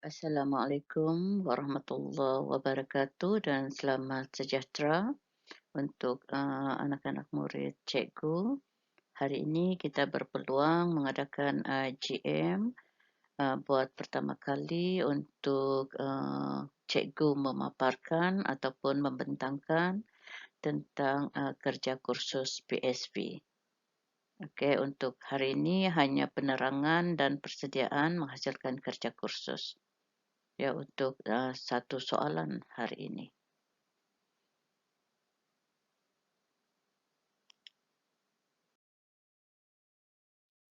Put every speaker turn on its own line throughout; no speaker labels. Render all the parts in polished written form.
Assalamualaikum warahmatullahi wabarakatuh dan selamat sejahtera untuk anak-anak murid cikgu. Hari ini kita berpeluang mengadakan GM buat pertama kali untuk cikgu memaparkan ataupun membentangkan tentang kerja kursus PSV. Okey, untuk hari ini hanya penerangan dan persediaan menghasilkan kerja kursus. Ya, untuk satu soalan hari ini.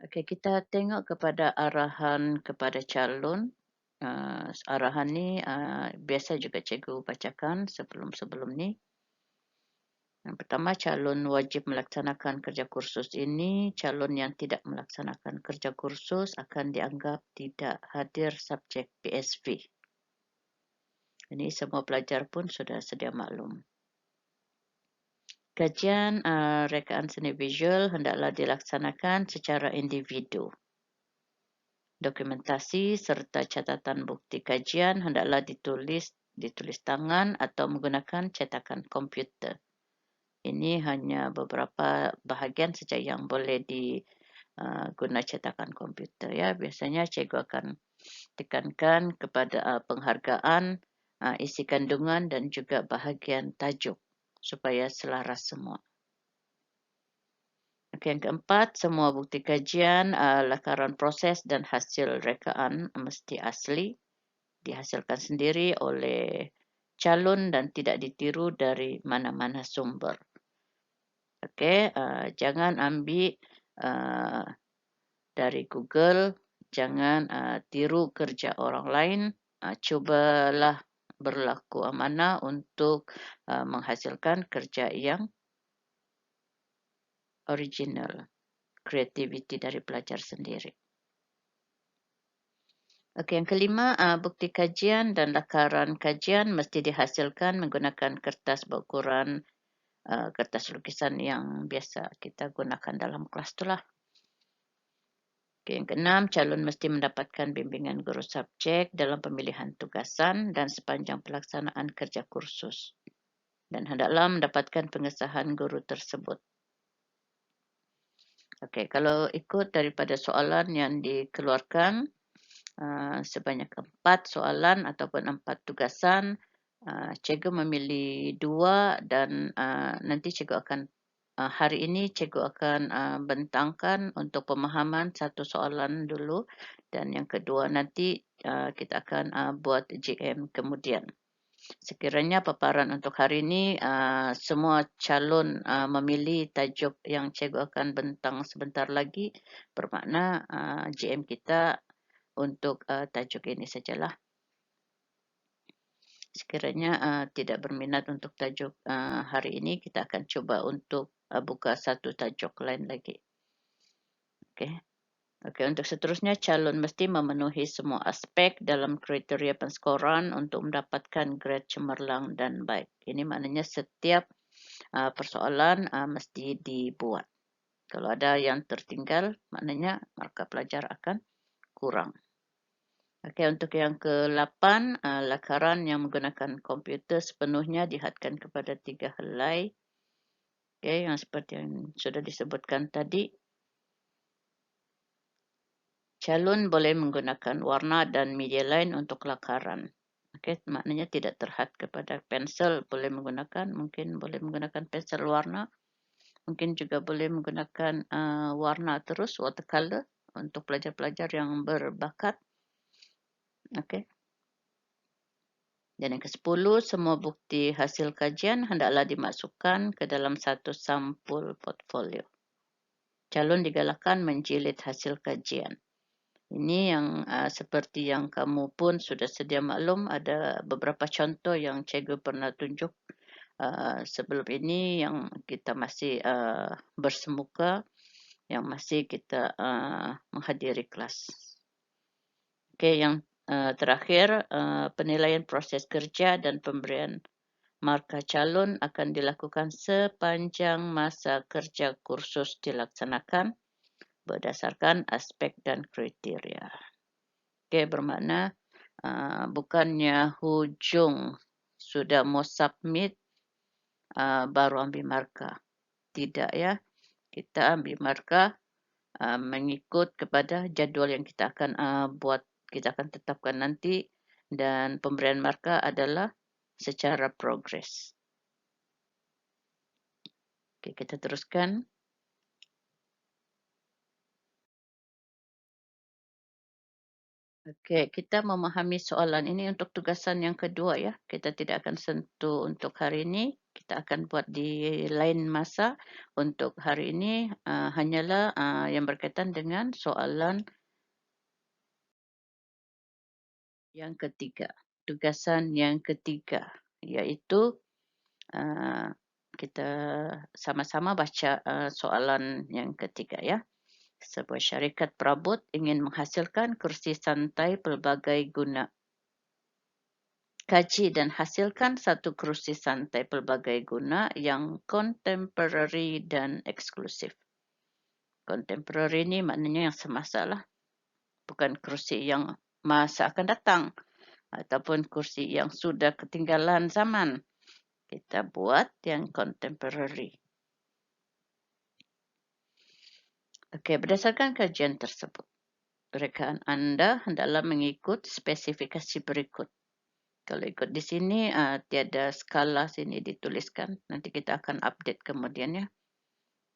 Okey, kita tengok kepada arahan kepada calon. Arahan ni biasa juga cikgu bacakan sebelum-sebelum ni. Yang pertama, calon wajib melaksanakan kerja kursus ini. Calon yang tidak melaksanakan kerja kursus akan dianggap tidak hadir subjek PSV. Ini semua pelajar pun sudah sedia maklum. Kajian rekaan seni visual hendaklah dilaksanakan secara individu. Dokumentasi serta catatan bukti kajian hendaklah ditulis tangan atau menggunakan cetakan komputer. Ini hanya beberapa bahagian saja yang boleh diguna cetakan komputer. Ya, biasanya cikgu akan tekankan kepada penghargaan, isi kandungan dan juga bahagian tajuk supaya selaras semua. Okey, yang keempat, semua bukti kajian, lakaran proses dan hasil rekaan mesti asli, dihasilkan sendiri oleh calon dan tidak ditiru dari mana-mana sumber. Okey, jangan ambil dari Google, jangan tiru kerja orang lain, cubalah berlaku amanah untuk menghasilkan kerja yang original, kreativiti dari pelajar sendiri. Okey, yang kelima, bukti kajian dan lakaran kajian mesti dihasilkan menggunakan kertas berukuran kertas lukisan yang biasa kita gunakan dalam kelas itulah. Okey, yang keenam, calon mesti mendapatkan bimbingan guru subjek dalam pemilihan tugasan dan sepanjang pelaksanaan kerja kursus. Dan hendaklah mendapatkan pengesahan guru tersebut. Okey, kalau ikut daripada soalan yang dikeluarkan, sebanyak 4 soalan ataupun 4 tugasan, cikgu memilih 2 dan nanti cikgu akan hari ini cikgu akan bentangkan untuk pemahaman satu soalan dulu dan yang kedua nanti kita akan buat GM kemudian. Sekiranya paparan untuk hari ini semua calon memilih tajuk yang cikgu akan bentang sebentar lagi, bermakna GM kita untuk tajuk ini sajalah. Sekiranya tidak berminat untuk tajuk hari ini, kita akan cuba untuk buka satu tajuk lain lagi. Okey. Okey, untuk seterusnya calon mesti memenuhi semua aspek dalam kriteria penskoran untuk mendapatkan grade cemerlang dan baik. Ini maknanya setiap persoalan mesti dibuat. Kalau ada yang tertinggal, maknanya markah pelajar akan kurang. Okey, untuk yang ke-8, lakaran yang menggunakan komputer sepenuhnya dihadkan kepada 3 helai. Okey, yang seperti yang sudah disebutkan tadi. Calon boleh menggunakan warna dan media lain untuk lakaran. Okey, maknanya tidak terhad kepada pensel, boleh menggunakan, mungkin boleh menggunakan pensel warna. Mungkin juga boleh menggunakan warna terus, watercolor, untuk pelajar-pelajar yang berbakat. Okey. Dan yang ke-10, semua bukti hasil kajian hendaklah dimasukkan ke dalam satu sampul portfolio. Calon digalakkan menjilid hasil kajian. Ini yang seperti yang kamu pun sudah sedia maklum, ada beberapa contoh yang cikgu pernah tunjuk sebelum ini yang kita masih bersemuka, yang masih kita menghadiri kelas. Okey, yang terakhir, penilaian proses kerja dan pemberian markah calon akan dilakukan sepanjang masa kerja kursus dilaksanakan berdasarkan aspek dan kriteria. Okey, bermakna bukannya hujung sudah mau submit baru ambil markah. Tidak ya, kita ambil markah mengikut kepada jadual yang kita akan kita akan tetapkan nanti, dan pemberian markah adalah secara progres. Oke, kita teruskan. Oke, kita memahami soalan ini untuk tugasan yang kedua ya. Kita tidak akan sentuh untuk hari ini. Kita akan buat di lain masa. Untuk hari ini hanyalah yang berkaitan dengan soalan yang ketiga. Tugasan yang ketiga, iaitu kita sama-sama baca soalan yang ketiga ya. Sebuah syarikat perabot ingin menghasilkan kursi santai pelbagai guna. Kaji dan hasilkan satu kursi santai pelbagai guna yang contemporary dan eksklusif. Contemporary ini maknanya yang semasa lah. Bukan kursi yang masa akan datang ataupun kursi yang sudah ketinggalan zaman. Kita buat yang contemporary. Okey, berdasarkan kajian tersebut, rekaan anda hendaklah mengikut spesifikasi berikut. Kalau ikut di sini, tiada skala sini dituliskan. Nanti kita akan update kemudian ya.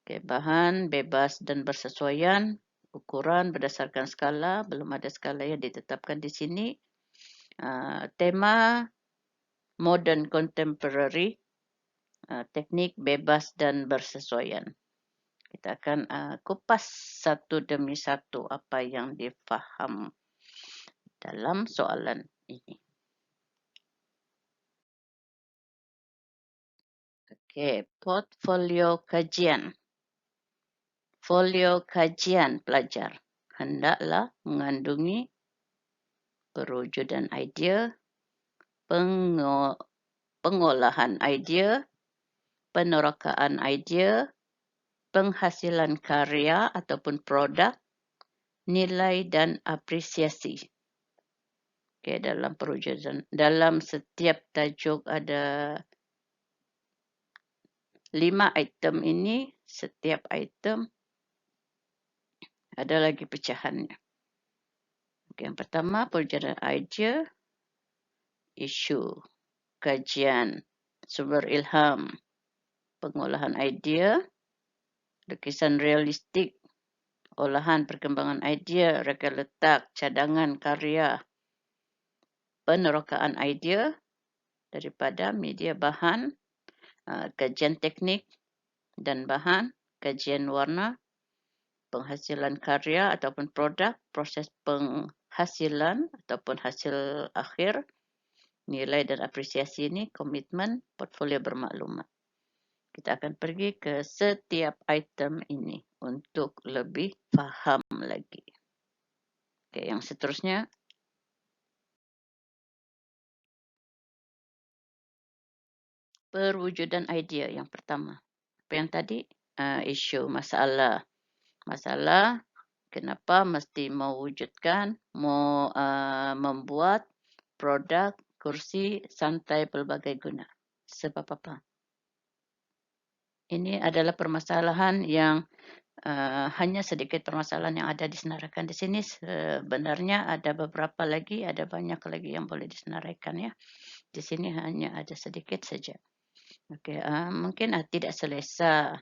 Okay, bahan bebas dan bersesuaian. Ukuran berdasarkan skala. Belum ada skala yang ditetapkan di sini. Tema modern contemporary. Teknik bebas dan bersesuaian. Kita akan kupas satu demi satu apa yang difaham dalam soalan ini. Okey, portfolio kajian. Folio kajian pelajar hendaklah mengandungi perwujudan idea, pengolahan idea, penerokaan idea, penghasilan karya ataupun produk, nilai dan apresiasi. Okay, dalam perwujudan, dalam setiap tajuk ada 5 item ini, setiap item ada lagi pecahannya. Okay, yang pertama, perwujudan idea, isu, kajian, sumber ilham, pengolahan idea, lukisan realistik, olahan perkembangan idea, reka letak, cadangan karya, penerokaan idea daripada media bahan, kajian teknik dan bahan, kajian warna, penghasilan karya ataupun produk, proses penghasilan ataupun hasil akhir, nilai dan apresiasi ini, komitmen, portfolio bermaklumat. Kita akan pergi ke setiap item ini untuk lebih faham lagi. Oke, yang seterusnya. Perwujudan idea yang pertama. Apa yang tadi? Isu, masalah. Masalah, kenapa mesti mewujudkan, membuat produk kursi santai pelbagai guna. Sebab apa? Ini adalah permasalahan yang hanya sedikit permasalahan yang ada disenaraikan di sini. Sebenarnya ada beberapa lagi, ada banyak lagi yang boleh disenaraikan ya. Di sini hanya ada sedikit saja. Okey, mungkin tidak selesa,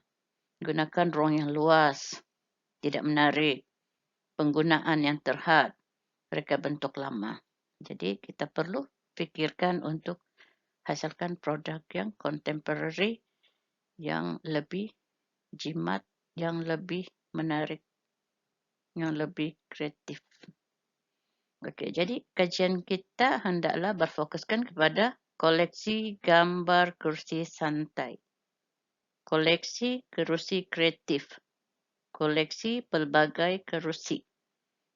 gunakan ruang yang luas, tidak menarik, penggunaan yang terhad, reka bentuk lama. Jadi kita perlu fikirkan untuk hasilkan produk yang contemporary, yang lebih jimat, yang lebih menarik, yang lebih kreatif. Okey, jadi kajian kita hendaklah berfokuskan kepada koleksi gambar kursi santai, koleksi kerusi kreatif, koleksi pelbagai kerusi,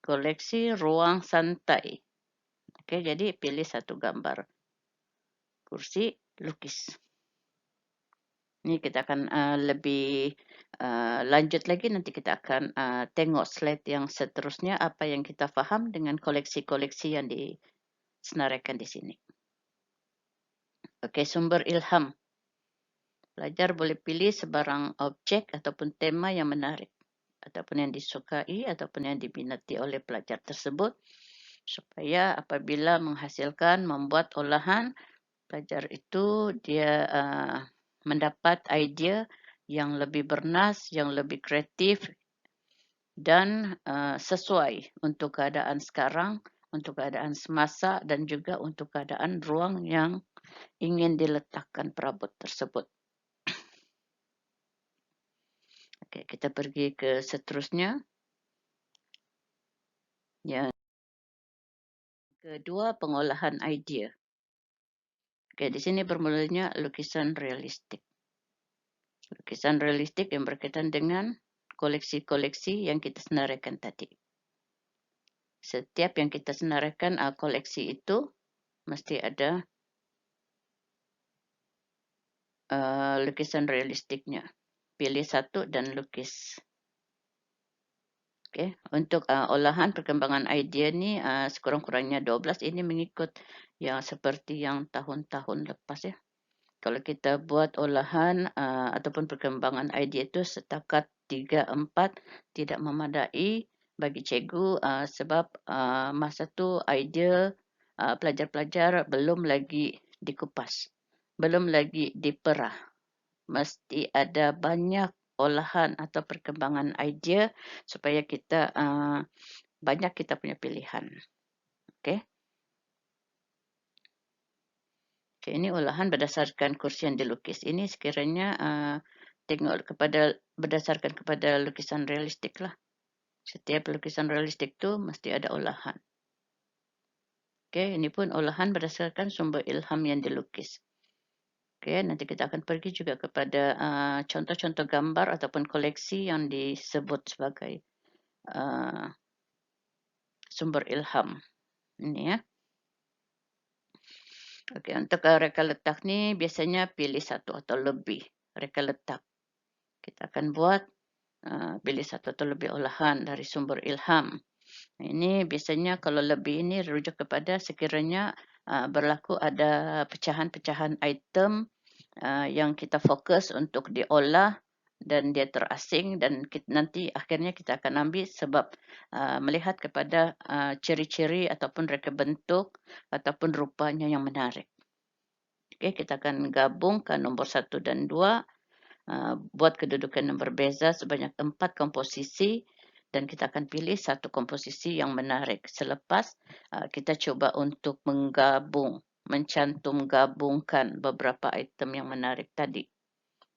koleksi ruang santai. Okey, jadi pilih satu gambar kursi lukis. Ini kita akan lebih lanjut lagi, nanti kita akan tengok slide yang seterusnya apa yang kita faham dengan koleksi-koleksi yang senaraikan di sini. Oke, sumber ilham. Pelajar boleh pilih sebarang objek ataupun tema yang menarik, ataupun yang disukai, ataupun yang diminati oleh pelajar tersebut, supaya apabila menghasilkan, membuat olahan, pelajar itu dia mendapat idea yang lebih bernas, yang lebih kreatif, dan sesuai untuk keadaan sekarang, untuk keadaan semasa, dan juga untuk keadaan ruang yang ingin diletakkan perabot tersebut. Oke, kita pergi ke seterusnya. Yang kedua, pengolahan idea. Oke, di sini bermulanya lukisan realistik. Lukisan realistik yang berkaitan dengan koleksi-koleksi yang kita senaraikan tadi. Setiap yang kita senaraikan koleksi itu mesti ada lukisan realistiknya. Pilih satu dan lukis. Okay. Untuk olahan perkembangan idea ni sekurang-kurangnya 12. Ini mengikut yang seperti yang tahun-tahun lepas ya. Kalau kita buat olahan ataupun perkembangan idea itu setakat 3-4 tidak memadai bagi cikgu sebab masa tu idea pelajar-pelajar belum lagi dikupas, belum lagi diperah. Mesti ada banyak olahan atau perkembangan idea supaya kita banyak kita punya pilihan. Okey. Okay, ini olahan berdasarkan kursi yang dilukis. Ini sekiranya tengok kepada berdasarkan kepada lukisan realistik lah. Setiap lukisan realistik tu mesti ada olahan. Okey, ini pun olahan berdasarkan sumber ilham yang dilukis. Okay, nanti kita akan pergi juga kepada contoh-contoh gambar ataupun koleksi yang disebut sebagai sumber ilham. Ini ya. Okay, untuk reka letak ni biasanya pilih satu atau lebih reka letak. Kita akan buat pilih satu atau lebih olahan dari sumber ilham. Ini biasanya kalau lebih ini rujuk kepada sekiranya berlaku ada pecahan-pecahan item yang kita fokus untuk diolah dan dia terasing dan nanti akhirnya kita akan ambil sebab melihat kepada ciri-ciri ataupun reka bentuk ataupun rupanya yang menarik. Okay, kita akan gabungkan nombor 1 dan 2, buat kedudukan yang berbeza sebanyak 4 komposisi dan kita akan pilih satu komposisi yang menarik. Selepas kita cuba untuk mencantum gabungkan beberapa item yang menarik tadi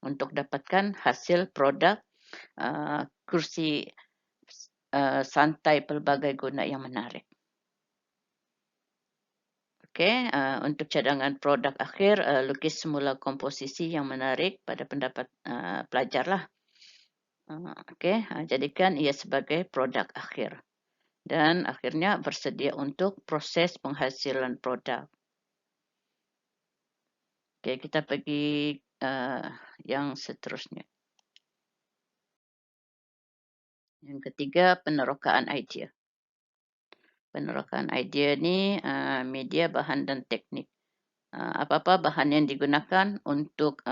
untuk dapatkan hasil produk kursi santai pelbagai guna yang menarik. Okey, untuk cadangan produk akhir, lukis semula komposisi yang menarik pada pendapat pelajar lah. Okey, jadikan ia sebagai produk akhir. Dan akhirnya bersedia untuk proses penghasilan produk. Okey, kita pergi yang seterusnya. Yang ketiga, penerokaan idea. Penerokaan idea ni media, bahan dan teknik. Apa-apa bahan yang digunakan untuk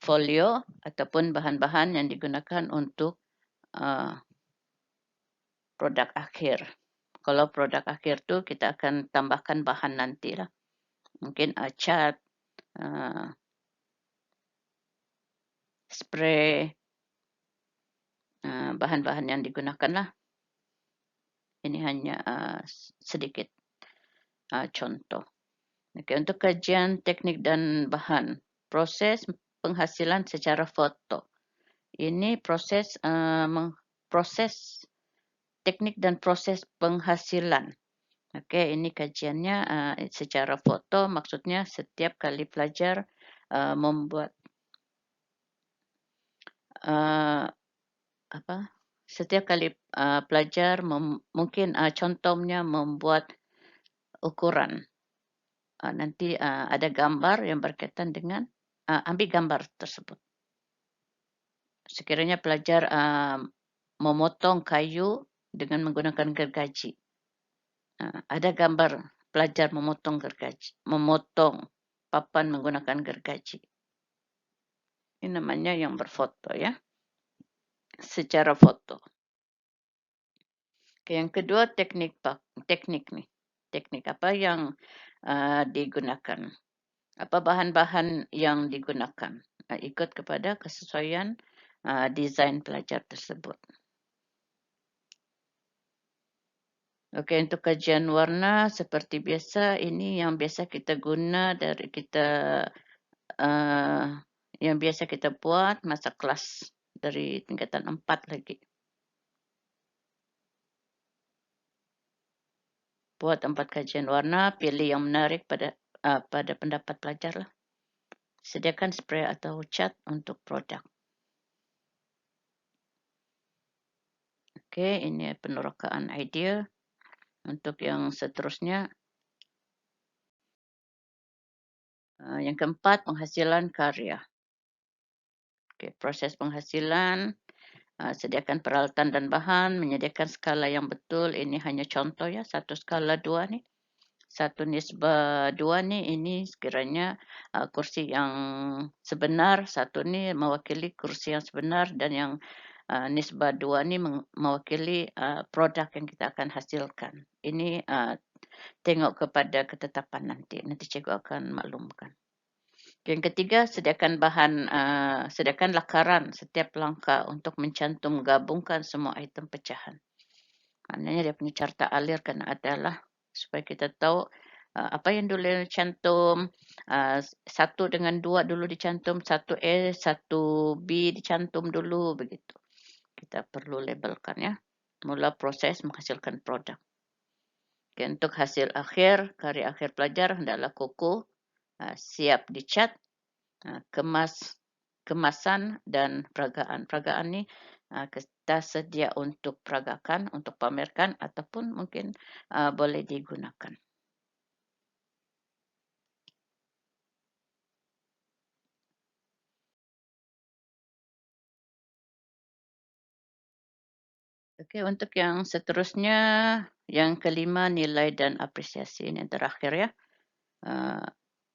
folio ataupun bahan-bahan yang digunakan untuk produk akhir. Kalau produk akhir tu kita akan tambahkan bahan nantilah. Mungkin cat, spray, bahan-bahan yang digunakan lah. Ini hanya sedikit contoh. Okay, untuk kajian teknik dan bahan, proses penghasilan secara foto. Ini proses teknik dan proses penghasilan. Okey, ini kajiannya secara foto, maksudnya setiap kali pelajar membuat setiap kali pelajar mungkin contohnya membuat ukuran. Nanti ada gambar yang berkaitan dengan ambil gambar tersebut. Sekiranya pelajar memotong kayu dengan menggunakan gergaji. Ada gambar pelajar memotong gergaji, memotong papan menggunakan gergaji. Ini namanya yang berfoto ya, secara foto. Oke, yang kedua teknik nih. Teknik apa yang digunakan? Apa bahan-bahan yang digunakan? Ikut kepada kesesuaian desain pelajar tersebut. Oke, untuk kajian warna seperti biasa, ini yang biasa kita guna dari yang biasa kita buat masa kelas dari tingkatan 4 lagi. Buat 4 kajian warna, pilih yang menarik pada pendapat pelajar lah. Sediakan spray atau cat untuk produk. Oke, ini penerokaan idea. Untuk yang seterusnya, yang keempat, penghasilan karya. Oke, proses penghasilan, sediakan peralatan dan bahan, menyediakan skala yang betul. Ini hanya contoh ya, 1 skala 2 nih. 1 nisbah 2 nih, ini sekiranya kursi yang sebenar, 1 nih mewakili kursi yang sebenar, dan yang nisbah 2 nih mewakili produk yang kita akan hasilkan. Ini tengok kepada ketetapan nanti cikgu akan maklumkan. Yang ketiga, sediakan lakaran setiap langkah untuk mencantum gabungkan semua item pecahan. Maknanya dia punya carta alir kan adalah supaya kita tahu apa yang dulu dicantum, 1 dengan 2 dulu dicantum, 1A, 1B dicantum dulu begitu. Kita perlu labelkan ya. Mula proses menghasilkan produk. Okay, untuk hasil akhir, karya akhir pelajar hendaklah kukuh, siap dicat, kemasan dan peragaan. Peragaan ni kita sedia untuk peragakan, untuk pamerkan ataupun mungkin boleh digunakan. Okey, untuk yang seterusnya, yang kelima, nilai dan apresiasi. Ini yang terakhir ya.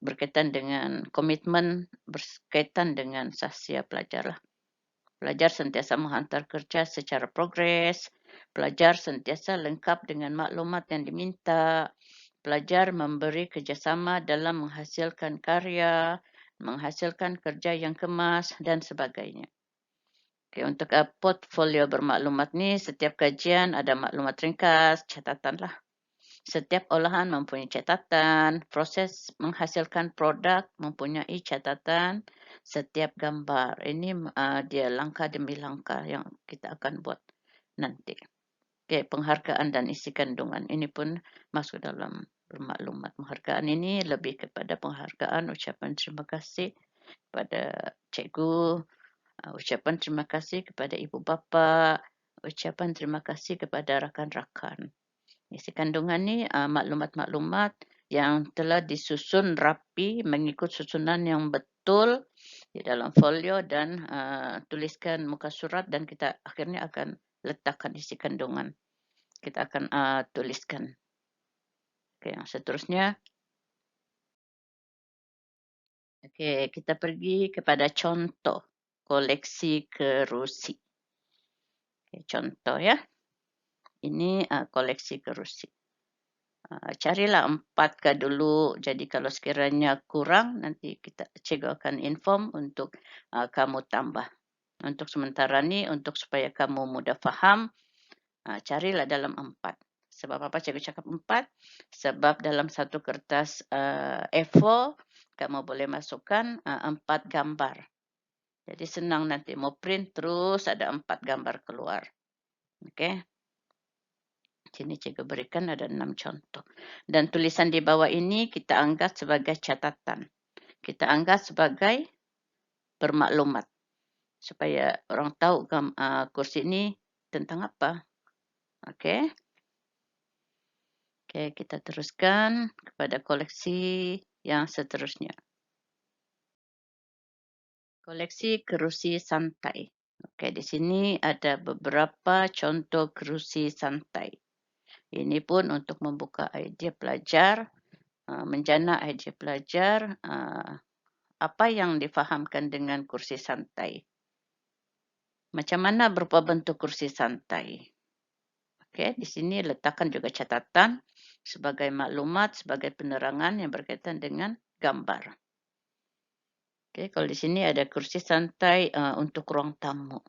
Berkaitan dengan komitmen, berkaitan dengan sahsia pelajar lah. Pelajar sentiasa menghantar kerja secara progres. Pelajar sentiasa lengkap dengan maklumat yang diminta. Pelajar memberi kerjasama dalam menghasilkan karya, menghasilkan kerja yang kemas dan sebagainya. Okay, untuk portfolio bermaklumat ni, setiap kajian ada maklumat ringkas, catatan lah. Setiap olahan mempunyai catatan, proses menghasilkan produk mempunyai catatan, setiap gambar. Ini dia langkah demi langkah yang kita akan buat nanti. Okay, penghargaan dan isi kandungan. Ini pun masuk dalam bermaklumat. Penghargaan ini lebih kepada penghargaan, ucapan terima kasih kepada cikgu, ucapan terima kasih kepada ibu bapa, ucapan terima kasih kepada rakan-rakan. Isi kandungan ni maklumat-maklumat yang telah disusun rapi mengikut susunan yang betul di dalam folio dan tuliskan muka surat, dan kita akhirnya akan letakkan isi kandungan. Kita akan tuliskan. Okey, yang seterusnya. Okey, kita pergi kepada contoh koleksi kerusi. Okay, contoh ya. Ini koleksi kerusi. Carilah 4 dulu. Jadi kalau sekiranya kurang, nanti cikgu akan inform untuk kamu tambah. Untuk sementara ni, untuk supaya kamu mudah faham, carilah dalam 4. Sebab apa cikgu cakap 4? Sebab dalam satu kertas A4, kamu boleh masukkan 4 gambar. Jadi senang nanti mau print terus ada 4 gambar keluar. Okey. Sini cikgu berikan ada 6 contoh. Dan tulisan di bawah ini kita anggap sebagai catatan. Kita anggap sebagai bermaklumat. Supaya orang tahu kursi ini tentang apa. Okey. Okey, kita teruskan kepada koleksi yang seterusnya. Koleksi kerusi santai. Okey, di sini ada beberapa contoh kerusi santai. Ini pun untuk membuka idea pelajar, menjana idea pelajar, apa yang difahamkan dengan kursi santai. Macam mana berupa bentuk kursi santai? Okey, di sini letakkan juga catatan sebagai maklumat, sebagai penerangan yang berkaitan dengan gambar. Okey, kalau di sini ada kursi santai untuk ruang tamu.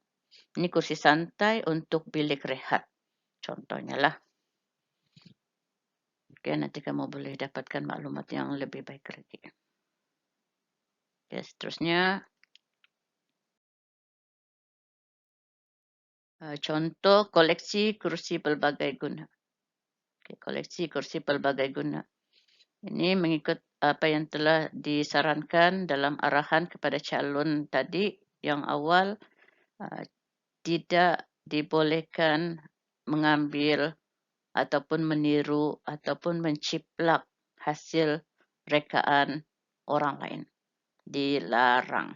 Ini kursi santai untuk bilik rehat. Contohnya lah. Okey, nanti kamu boleh dapatkan maklumat yang lebih baik lagi. Okey, seterusnya. Contoh koleksi kursi pelbagai guna. Okay, koleksi kursi pelbagai guna. Ini mengikut apa yang telah disarankan dalam arahan kepada calon tadi yang awal, tidak dibolehkan mengambil ataupun meniru ataupun menciplak hasil rekaan orang lain. Dilarang.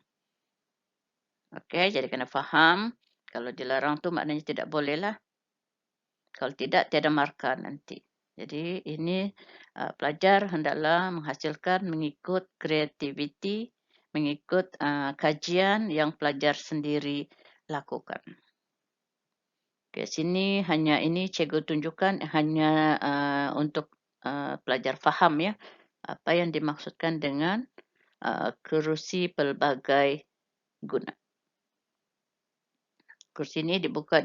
Okey, jadi kena faham. Kalau dilarang tu maknanya tidak boleh lah. Kalau tidak, tiada markah nanti. Jadi ini pelajar hendaklah menghasilkan mengikut kreativiti, mengikut kajian yang pelajar sendiri lakukan. Okey, sini hanya ini cikgu tunjukkan hanya untuk pelajar faham ya apa yang dimaksudkan dengan kerusi pelbagai guna. Kursi ini dibuka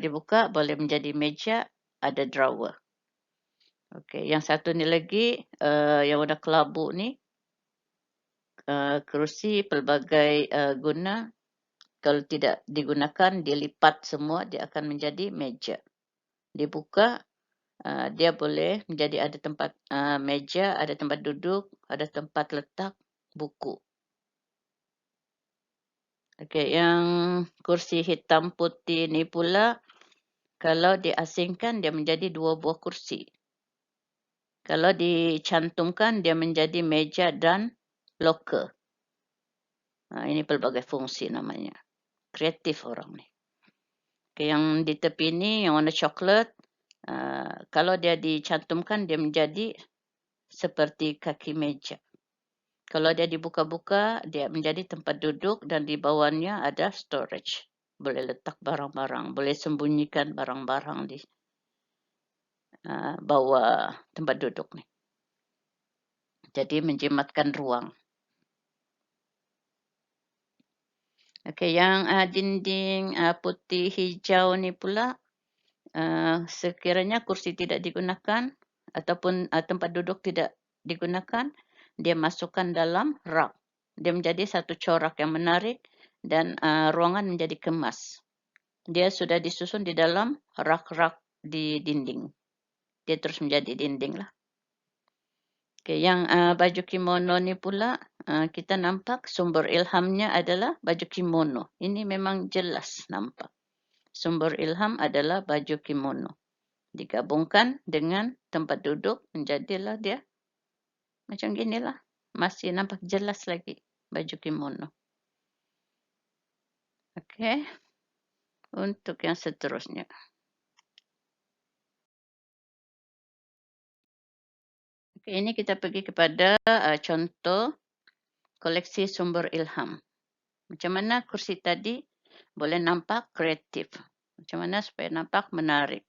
boleh menjadi meja, ada drawer. Okey, yang satu ni lagi yang warna kelabu ni kerusi pelbagai guna. Kalau tidak digunakan, dilipat semua, dia akan menjadi meja. Dibuka, dia boleh menjadi ada tempat meja, ada tempat duduk, ada tempat letak buku. Okey, yang kursi hitam putih ni pula, kalau diasingkan, dia menjadi 2 buah kursi. Kalau dicantumkan, dia menjadi meja dan loker. Ini pelbagai fungsi namanya. Kreatif orang ni. Okay, yang di tepi ni, yang warna coklat, kalau dia dicantumkan, dia menjadi seperti kaki meja. Kalau dia dibuka-buka, dia menjadi tempat duduk dan di bawahnya ada storage. Boleh letak barang-barang, boleh sembunyikan barang-barang di bawah tempat duduk ni. Jadi menjimatkan ruang. Okey, yang dinding putih hijau ni pula, sekiranya kursi tidak digunakan ataupun tempat duduk tidak digunakan, dia masukkan dalam rak. Dia menjadi satu corak yang menarik dan ruangan menjadi kemas. Dia sudah disusun di dalam rak-rak di dinding. Dia terus menjadi dinding lah. Okay, yang baju kimono ni pula, kita nampak sumber ilhamnya adalah baju kimono. Ini memang jelas nampak. Sumber ilham adalah baju kimono. Digabungkan dengan tempat duduk, menjadilah dia macam ginilah. Masih nampak jelas lagi baju kimono. Okey. Untuk yang seterusnya. Okey, ini kita pergi kepada contoh koleksi sumber ilham. Macam mana kursi tadi boleh nampak kreatif. Macam mana supaya nampak menarik.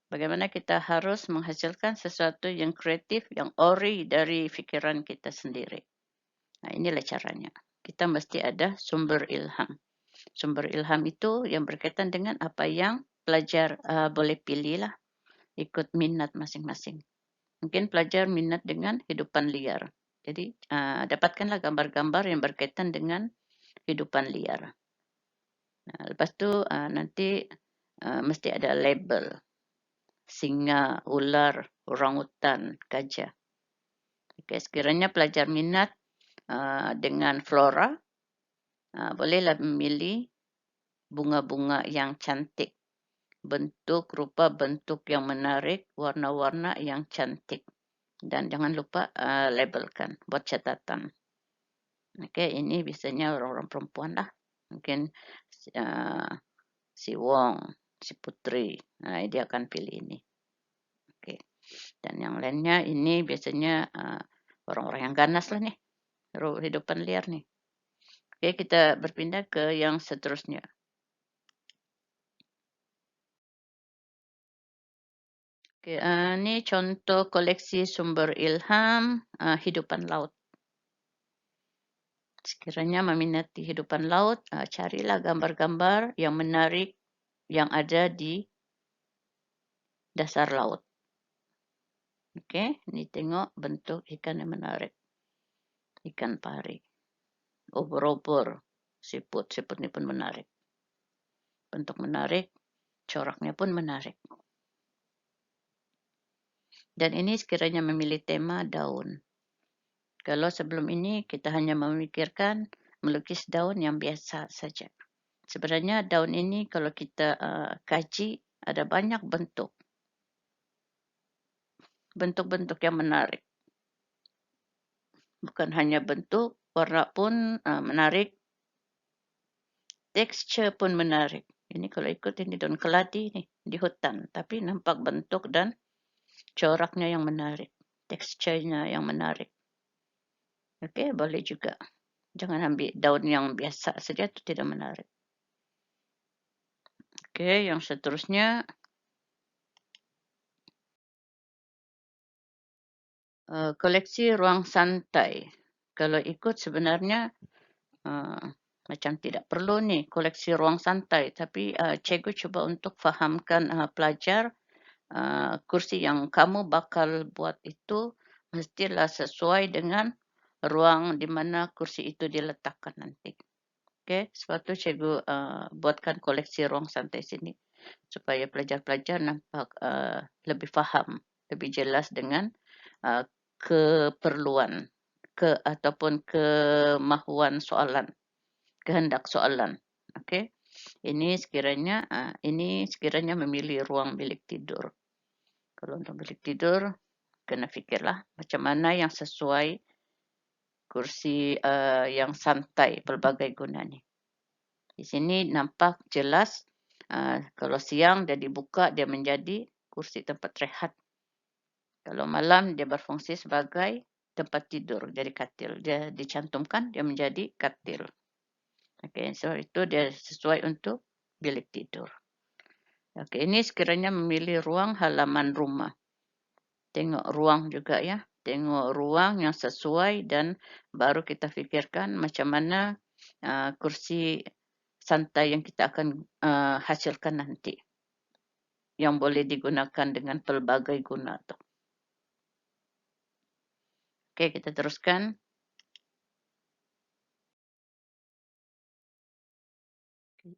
Bagaimana kita harus menghasilkan sesuatu yang kreatif, yang ori dari fikiran kita sendiri. Inilah caranya. Kita mesti ada sumber ilham. Sumber ilham itu yang berkaitan dengan apa yang pelajar boleh pilih lah. Ikut minat masing-masing. Mungkin pelajar minat dengan hidupan liar. Jadi dapatkanlah gambar-gambar yang berkaitan dengan hidupan liar. Lepas tu nanti mesti ada label. Singa, ular, orangutan, gajah. Okay, sekiranya pelajar minat dengan flora, bolehlah memilih bunga-bunga yang cantik. Bentuk, rupa bentuk yang menarik, warna-warna yang cantik. Dan jangan lupa labelkan, buat catatan. Okay, ini biasanya orang-orang perempuan lah. Mungkin si Wong, si Putri, dia akan pilih ini. Okay. Dan yang lainnya ini biasanya orang-orang yang ganas lah nih, kehidupan liar nih. Oke, kita berpindah ke yang seterusnya. Oke, ini contoh koleksi sumber ilham hidupan laut. Sekiranya meminati hidupan laut, carilah gambar-gambar yang menarik yang ada di dasar laut. Oke, ini tengok bentuk ikan yang menarik. Ikan pari, obor-obor, siput ini pun menarik. Bentuk menarik, coraknya pun menarik. Dan ini sekiranya memilih tema daun. Kalau sebelum ini kita hanya memikirkan melukis daun yang biasa saja. Sebenarnya daun ini kalau kita kaji ada banyak bentuk. Bentuk-bentuk yang menarik. Bukan hanya bentuk, warna pun menarik. Tekstur pun menarik. Ini kalau ikut ini daun keladi nih di hutan. Tapi nampak bentuk dan coraknya yang menarik. Teksturnya yang menarik. Oke, boleh juga. Jangan ambil daun yang biasa saja, itu tidak menarik. Oke, yang seterusnya. Koleksi ruang santai. Kalau ikut sebenarnya macam tidak perlu nih koleksi ruang santai. Tapi cikgu cuba untuk fahamkan pelajar kursi yang kamu bakal buat itu mestilah sesuai dengan ruang di mana kursi itu diletakkan nanti. Oke, sebab itu cikgu buatkan koleksi ruang santai sini supaya pelajar-pelajar nampak lebih faham, lebih jelas dengan keperluan ataupun kemahuan soalan, kehendak soalan. Oke, ini sekiranya memilih ruang bilik tidur. Kalau untuk bilik tidur, kena fikirlah macam mana yang sesuai kursi yang santai pelbagai guna ni. Di sini nampak jelas kalau siang dia dibuka dia menjadi kursi tempat rehat. Kalau malam dia berfungsi sebagai tempat tidur, jadi katil. Dia dicantumkan dia menjadi katil. Okey, so itu dia sesuai untuk bilik tidur. Okey, ini sekiranya memilih ruang halaman rumah. Tengok ruang juga ya. Tengok ruang yang sesuai dan baru kita fikirkan macam mana kursi santai yang kita akan hasilkan nanti. Yang boleh digunakan dengan pelbagai guna tu. Okey, kita teruskan.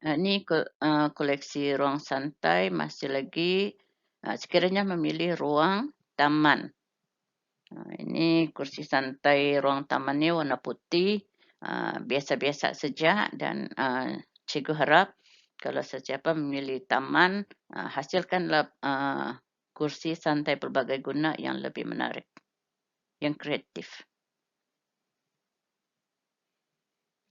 Ini koleksi ruang santai masih lagi sekiranya memilih ruang taman. Ini kursi santai ruang taman ni warna putih, biasa-biasa saja dan cikgu harap kalau sesiapa memilih taman, hasilkanlah kursi santai pelbagai guna yang lebih menarik, yang kreatif.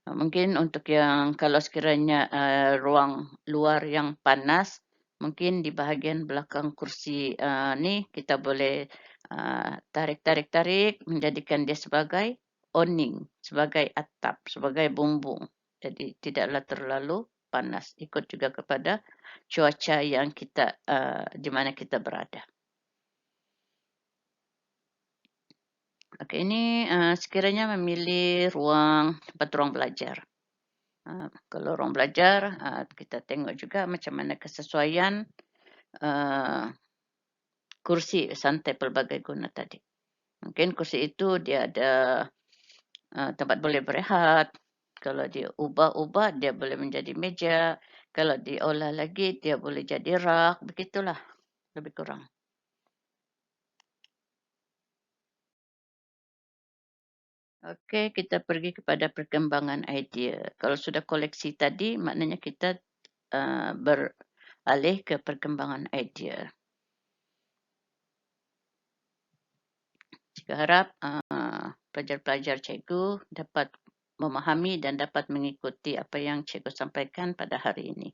Mungkin untuk yang kalau sekiranya ruang luar yang panas, mungkin di bahagian belakang kursi ni kita boleh tarik menjadikan dia sebagai awning, sebagai atap, sebagai bumbung. Jadi tidaklah terlalu panas. Ikut juga kepada cuaca yang kita di mana kita berada. Okey, ini sekiranya memilih tempat ruang belajar. Kalau ruang belajar, kita tengok juga macam mana kesesuaian kursi santai pelbagai guna tadi. Mungkin kursi itu dia ada tempat boleh berehat. Kalau dia ubah-ubah, dia boleh menjadi meja. Kalau diolah lagi, dia boleh jadi rak. Begitulah, lebih kurang. Okey, kita pergi kepada perkembangan idea. Kalau sudah koleksi tadi, maknanya kita beralih ke perkembangan idea. Cikgu harap pelajar-pelajar cikgu dapat memahami dan dapat mengikuti apa yang cikgu sampaikan pada hari ini.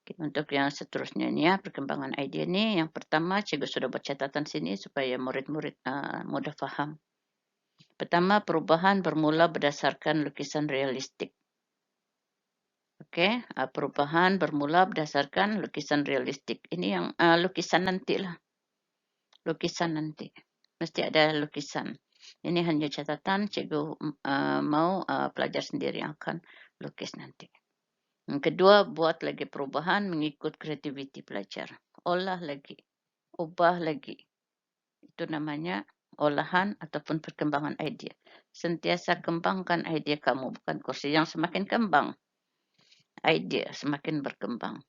Untuk yang seterusnya ni ya, perkembangan idea ni, yang pertama cikgu sudah buat catatan sini supaya murid-murid mudah faham. Pertama, perubahan bermula berdasarkan lukisan realistik. Okey, perubahan bermula berdasarkan lukisan realistik. Ini yang lukisan nantilah. Lukisan nanti. Mesti ada lukisan. Ini hanya catatan cikgu mau pelajar sendiri yang akan lukis nanti. Yang kedua, buat lagi perubahan mengikut kreativiti pelajar. Olah lagi, ubah lagi. Itu namanya olahan ataupun perkembangan idea. Sentiasa kembangkan idea kamu, bukan kursi yang semakin kembang. Idea semakin berkembang.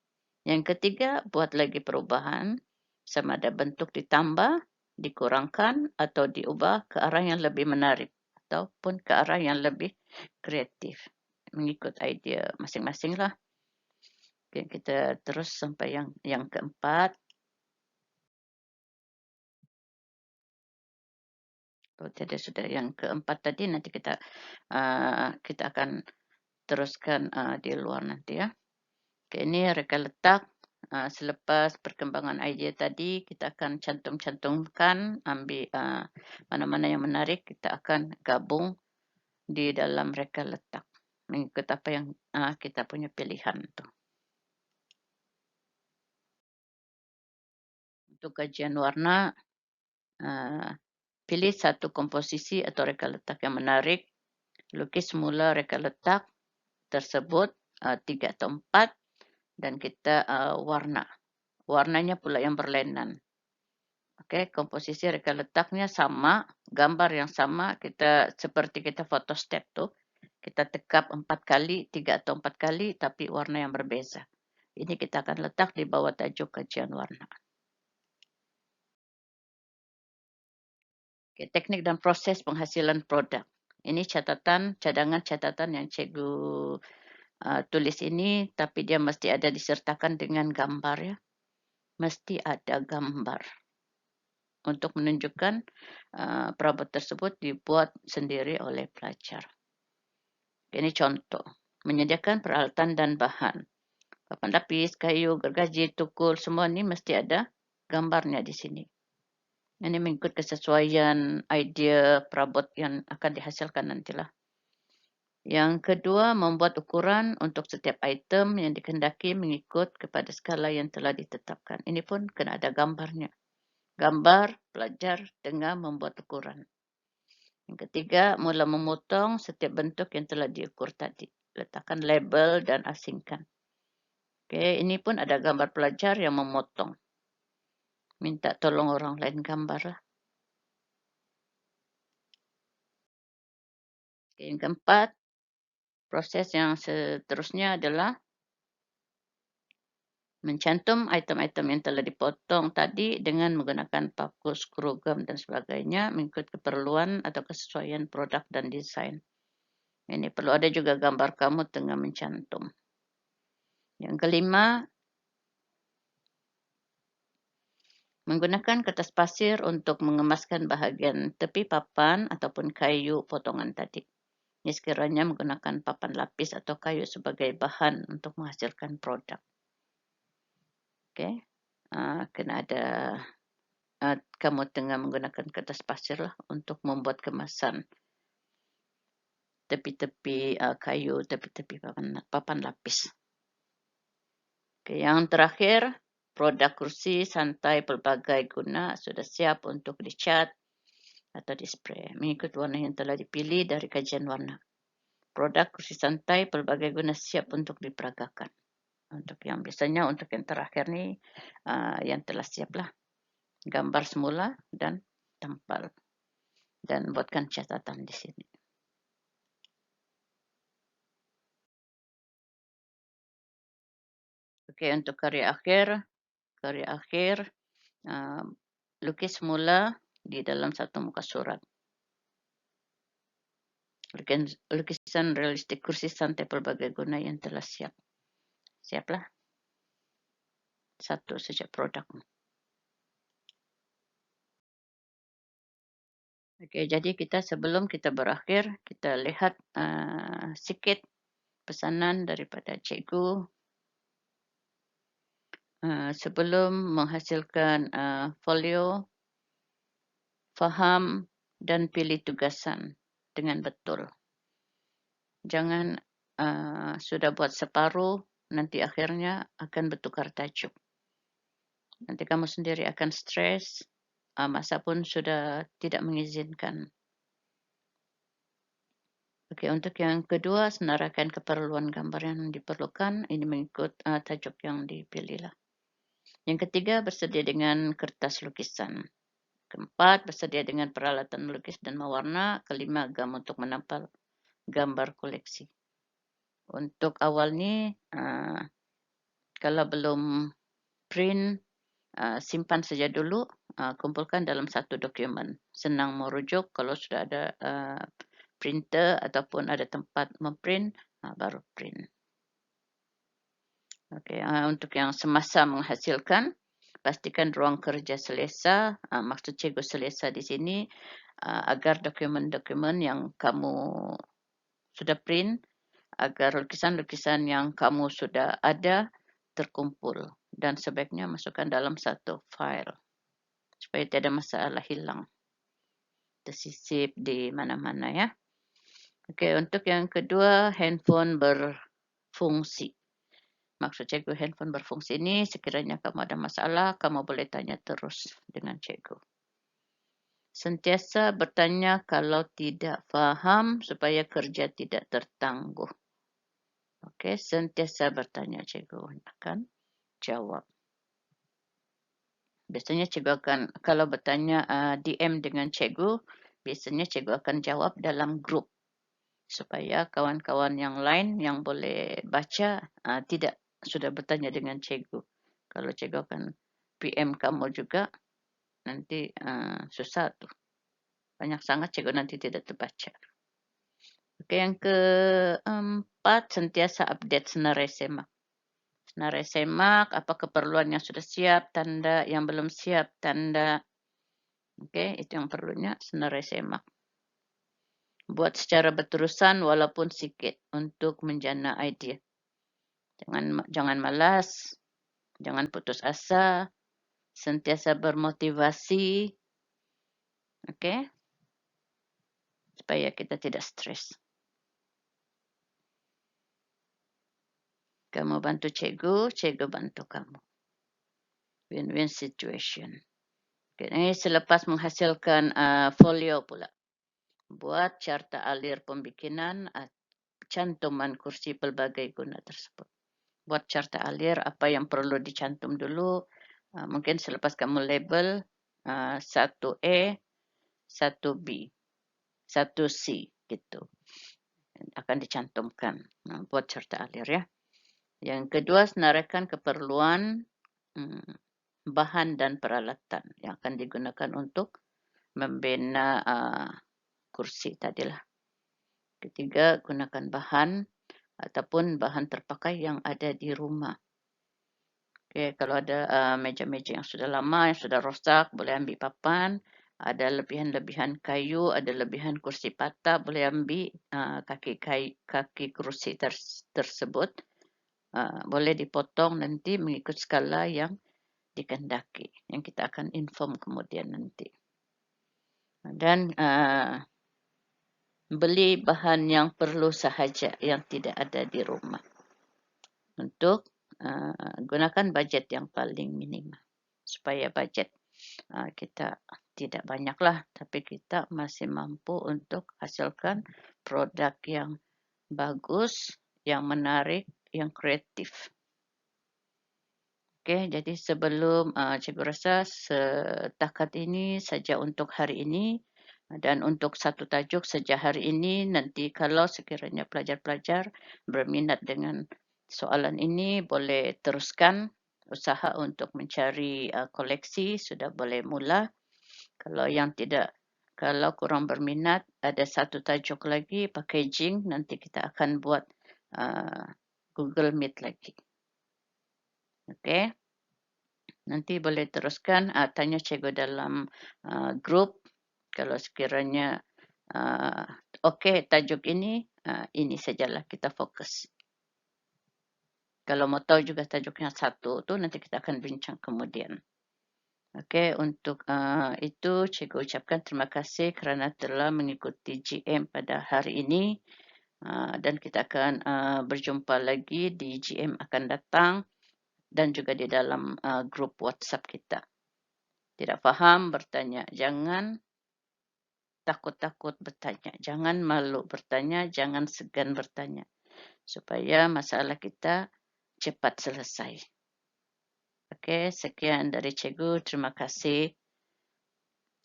Yang ketiga, buat lagi perubahan, sama ada bentuk ditambah, dikurangkan, atau diubah ke arah yang lebih menarik, ataupun ke arah yang lebih kreatif. Mengikut idea masing-masing lah. Okay, kita terus sampai yang keempat. Oh, jadi sudah yang keempat tadi, nanti kita akan teruskan di luar nanti ya. Okay, ini reka letak. Selepas perkembangan idea tadi, kita akan cantum-cantumkan, ambil mana-mana yang menarik, kita akan gabung di dalam reka letak. Mengikut apa yang kita punya pilihan tu. Untuk kajian warna, pilih satu komposisi atau reka letak yang menarik. Lukis semula reka letak tersebut 3 atau 4 dan kita warna. Warnanya pula yang berlainan. Okey, komposisi reka letaknya sama, gambar yang sama, kita seperti kita foto step tu. Kita tekap 4 kali, 3 atau 4 kali tapi warna yang berbeza. Ini kita akan letak di bawah tajuk kajian warna. Okay, teknik dan proses penghasilan produk. Ini cadangan catatan yang cikgu tulis ini, tapi dia mesti ada disertakan dengan gambar ya. Mesti ada gambar untuk menunjukkan perabot tersebut dibuat sendiri oleh pelajar. Ini contoh, menyediakan peralatan dan bahan. Papan lapis, kayu, gergaji, tukul, semua ini mesti ada gambarnya di sini. Ini mengikut kesesuaian idea perabot yang akan dihasilkan nantilah. Yang kedua, membuat ukuran untuk setiap item yang dikehendaki mengikut kepada skala yang telah ditetapkan. Ini pun kena ada gambarnya. Gambar pelajar dengan membuat ukuran. Yang ketiga, mula memotong setiap bentuk yang telah diukur tadi. Letakkan label dan asingkan. Okey, ini pun ada gambar pelajar yang memotong. Minta tolong orang lain gambar lah. Okay, yang keempat, proses yang seterusnya adalah mencantum item-item yang telah dipotong tadi dengan menggunakan paku, skru, gam dan sebagainya mengikut keperluan atau kesesuaian produk dan desain. Ini perlu ada juga gambar kamu tengah mencantum. Yang kelima, menggunakan kertas pasir untuk mengemaskan bahagian tepi papan ataupun kayu potongan tadi. Ini sekiranya menggunakan papan lapis atau kayu sebagai bahan untuk menghasilkan produk. Okey, kena ada kamu tengah menggunakan kertas pasir lah untuk membuat kemasan tepi-tepi kayu, tepi-tepi papan lapis. Okay, yang terakhir, produk kursi santai pelbagai guna sudah siap untuk dicat atau display mengikut warna yang telah dipilih dari kajian warna. Produk kursi santai pelbagai guna siap untuk diperagakan. Untuk yang biasanya untuk yang terakhir ni yang telah siap lah. Gambar semula dan tempel. Dan buatkan catatan di sini. Okey, untuk karya akhir lukis semula di dalam satu muka surat. Lukisan realistik kursi santai pelbagai guna yang telah siap. Siaplah. Satu saja produk. Okey, jadi kita sebelum kita berakhir, kita lihat sikit pesanan daripada cikgu. sebelum menghasilkan folio, faham dan pilih tugasan dengan betul. Jangan sudah buat separuh, nanti akhirnya akan bertukar tajuk. Nanti kamu sendiri akan stres, masa pun sudah tidak mengizinkan. Okey, untuk yang kedua, senaraikan keperluan gambar yang diperlukan. Ini mengikut tajuk yang dipilihlah. Yang ketiga, bersedia dengan kertas lukisan. Keempat, bersedia dengan peralatan melukis dan mewarna. Kelima, gam untuk menempel gambar koleksi. Untuk awal ni, kalau belum print, simpan saja dulu, kumpulkan dalam satu dokumen. Senang merujuk kalau sudah ada printer ataupun ada tempat memprint, baru print. Okey, untuk yang semasa menghasilkan, pastikan ruang kerja selesa. Maksud cikgu selesa di sini agar dokumen-dokumen yang kamu sudah print, agar lukisan-lukisan yang kamu sudah ada terkumpul dan sebaiknya masukkan dalam satu file supaya tidak ada masalah hilang, tersisip di mana-mana ya. Okey, untuk yang kedua, handphone berfungsi. Maksud cikgu handphone berfungsi ini, sekiranya kamu ada masalah, kamu boleh tanya terus dengan cikgu. Sentiasa bertanya kalau tidak faham supaya kerja tidak tertangguh. Okey, sentiasa bertanya, cikgu akan jawab. Biasanya cikgu akan, kalau bertanya DM dengan cikgu, biasanya cikgu akan jawab dalam grup supaya kawan-kawan yang lain yang boleh baca tidak sudah bertanya dengan cikgu. Kalau cikgu akan PM kamu juga, nanti susah tuh. Banyak sangat cikgu nanti tidak terbaca. Okey, yang keempat, sentiasa update senarai semak. Senarai semak, apa keperluan yang sudah siap, tanda yang belum siap, tanda. Okey, itu yang perlunya, senarai semak. Buat secara berterusan walaupun sikit untuk menjana idea. Jangan malas, jangan putus asa, sentiasa bermotivasi. Okey? Supaya kita tidak stres. Kamu bantu cikgu, cikgu bantu kamu. Win-win situation. Okay, ini selepas menghasilkan folio pula. Buat carta alir pembikinan cantuman kursi pelbagai guna tersebut. Buat carta alir, apa yang perlu dicantum dulu. Mungkin selepas kamu label 1A, 1B, 1C gitu. Akan dicantumkan buat carta alir ya. Yang kedua, senaraikan keperluan bahan dan peralatan yang akan digunakan untuk membina kursi tadilah. Ketiga, gunakan bahan ataupun bahan terpakai yang ada di rumah. Okay, kalau ada meja-meja yang sudah lama, yang sudah rosak, boleh ambil papan. Ada lebihan-lebihan kayu, ada lebihan kursi patah, boleh ambil kaki kursi tersebut. Boleh dipotong nanti mengikut skala yang dikehendaki, yang kita akan inform kemudian nanti. Dan beli bahan yang perlu sahaja, yang tidak ada di rumah. Untuk gunakan budget yang paling minimum. Supaya budget kita tidak banyaklah, tapi kita masih mampu untuk hasilkan produk yang bagus, yang menarik, yang kreatif. Okey, jadi sebelum cikgu rasa setakat ini saja untuk hari ini. Dan untuk satu tajuk sejak hari ini, nanti kalau sekiranya pelajar-pelajar berminat dengan soalan ini, boleh teruskan usaha untuk mencari koleksi, sudah boleh mula. Kalau yang tidak, kalau kurang berminat, ada satu tajuk lagi, packaging, nanti kita akan buat Google Meet lagi. Okey. Nanti boleh teruskan, tanya cikgu dalam grup. Kalau sekiranya okey tajuk ini sajalah kita fokus. Kalau mau tahu juga tajuknya satu tuh nanti kita akan bincang kemudian. Oke, untuk itu Cikgu ucapkan terima kasih kerana telah mengikuti GM pada hari ini. Dan kita akan berjumpa lagi di GM akan datang dan juga di dalam grup WhatsApp kita. Tidak faham, bertanya. Jangan takut-takut bertanya. Jangan malu bertanya, jangan segan bertanya. Supaya masalah kita cepat selesai. Oke, sekian dari Cikgu. Terima kasih.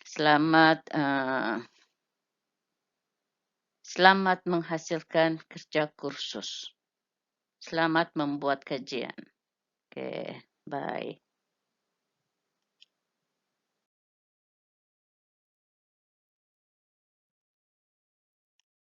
Selamat menghasilkan kerja kursus. Selamat membuat kajian. Oke, bye.